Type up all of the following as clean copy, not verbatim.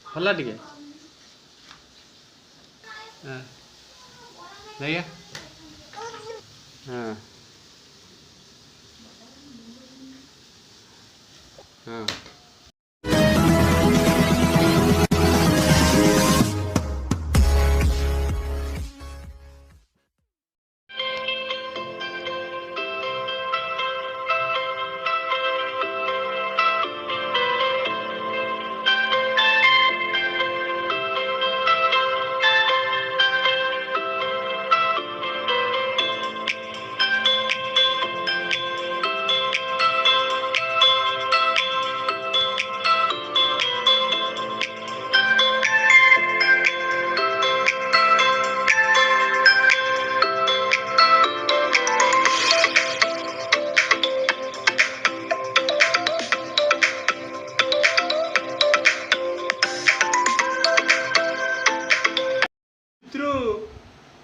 ଭଲ ଟିକେ ନେଇଆ ହଁ ହଁ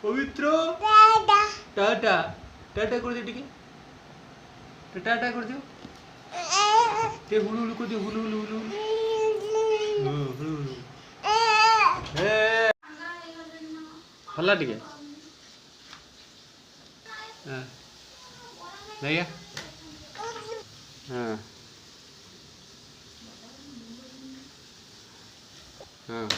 पवित्र टाटा टाटा कर दे टिके टाटा कर दियो ते हुलु हुलु कर दियो हुलु हुलु हुलु हुलु हुलु ए भला टिके हां नैया हां हां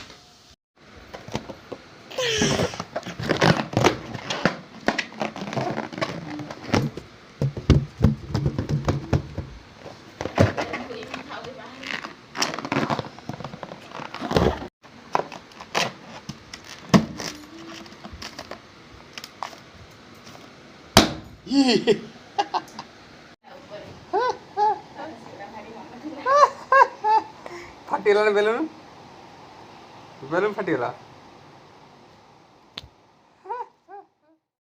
फाटीगला बेलून बेलून फाटीगला